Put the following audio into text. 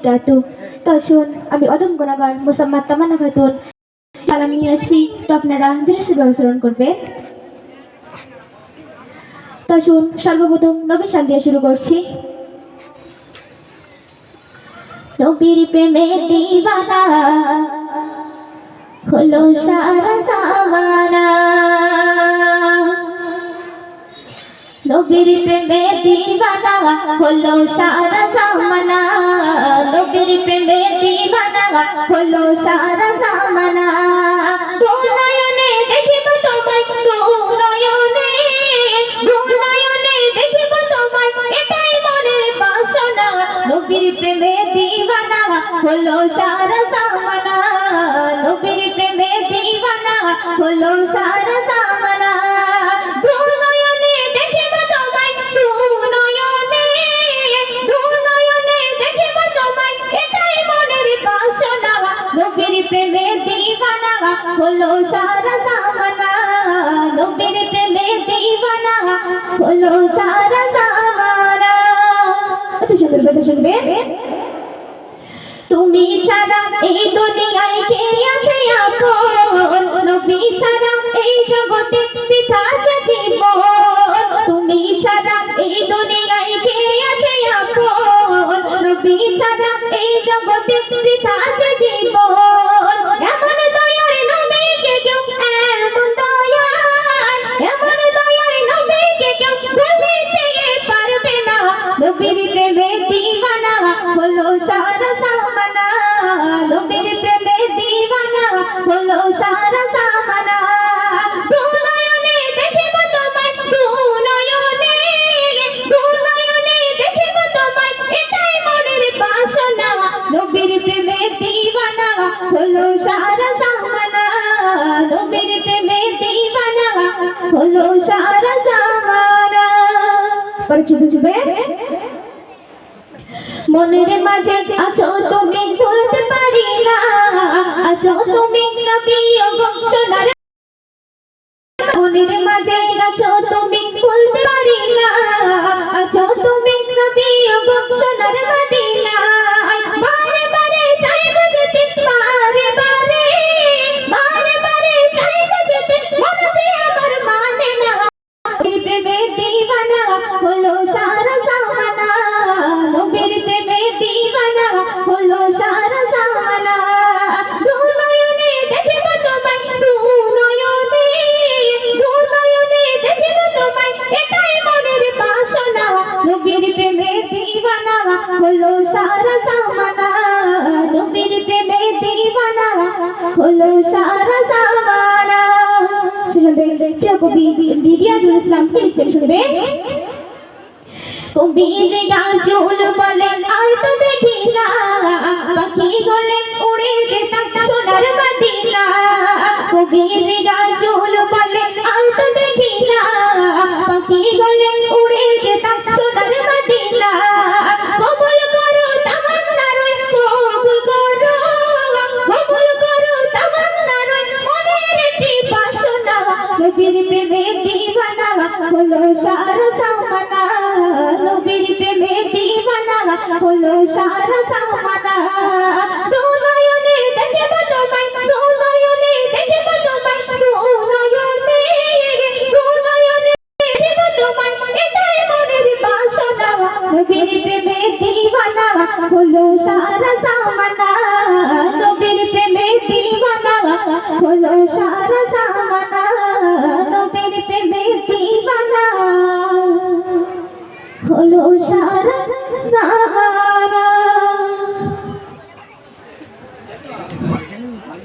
wabarakatuh. Tashun, আমি অদম গুণাগার মুসাম্মাদ তামান্না খাতুন সালাম নিয়ে আসছি, তো আপনারা ধীরে ধীরে অনুসরণ করবেন। তখন সর্বপ্রথম নবী শান দিয়ে শুরু করছি। নবীর প্রেমে দিওয়ানা হলো সারা জামানা, নবীর প্রেমে দিওয়ানা হলো সারা জামানা, নবীর প্রেমে দিওয়ানা হলো সারা জামানা। দুনয়নে দেখিব তোমায়, দুনয়নে দুনয়নে দেখিব তোমায়, এটাই মনের বাসনা। নবীর প্রেমে দিওয়ানা হলো সারা জামানা, নবীর প্রেমে দিওয়ানা হলো সারা জামানা। দুনয়নে দেখিব তোমায়, দুনয়নে দুনয়নে দেখিব তোমায়, এটাই মনের বাসনা। নবীর প্রেমে দিওয়ানা হলো সারা জামানা, নবীর প্রেমে দিওয়ানা হলো সারা জামানা। এত সুন্দর ভাষা শুনবেন। তুমি ছাড়া এই দুনিয়ায় কে আছে আপন, নবী ছাড়া এই জগতে বৃথা জীবন। তুমি ছাড়া এই দুনিয়ায় কে আছে আপন, নবী ছাড়া এই জগতে বৃথা জীবন। এমন দয়ার নবীকে কেউ, এমন দয়ার, এমন দয়ার নবীকে কেউ ভুলিতে পারবে না। নবীর প্রেমে দিওয়ানা হলো সারা জামানা, নবীর প্রেমে দিওয়ানা হলো সারা জামানা। দুনয়নে দেখিব তোমায়, দুনয়নে দুনয়নে দেখিব তোমায়, এটাই মনের বাসনা। নবীর প্রেমে দিওয়ানা হলো সারা জামানা, নবীর প্রেমে দিওয়ানা হলো সারা জামানা। মনের মাঝে আছো তুমি ভুলতে পারি না, আছো তুমি নবী গো সোনার। মনের মাঝে আছো তুমি ভুলতে পারি না, আছো তুমি নবী গো সোনার মদিনা। বারে বারে চাইব যেতে, বারে বারে বারে বারে চাইব যেতে, মনে যে আমার মানে না। প্রেমে দিওয়ানা হলো সারা জামানা, নবীর প্রেমে দিওয়ানা হলো সারা জামানা। দুনয়নে দেখিব তোমায়, দুনয়নে দুনয়নে দেখিব তোমায়, এটাই মনের বাসনা। নবীর প্রেমে দিওয়ানা হলো সারা জামানা, নবীর প্রেমে দিওয়ানা হলো সারা জামানা। প্রিয় কবি ইমতিয়াজুল ইসলাম কে লিখছেন শুনবেন। কবি নজরুল বলে আর তো দেখি না, পাখি গলে উড়ে যেতাম সোনার মদিনা। কবি নজরুল বলে আর তো দেখি না, পাখি গলে উড়ে যেতাম সোনার মদিনা। কবুল করো তামান্না রই, কবুল করো, কবুল করো তামান্না রই, মনের একটি বাসনা। নবীর প্রেমে দিওয়ানা হলো সারা জামানা, নবীর প্রেমে দিওয়ানা হলো সারা জামানা। দুনয়নে দেখিব তোমায়, দুনয়নে দেখিব তোমায়, দুনয়নে দুনয়নে দেখিব তোমায়, এটাই মনের বাসনা। নবীর প্রেমে দিওয়ানা হলো সারা জামানা, নবীর প্রেমে দিওয়ানা হলো সারা জামানা।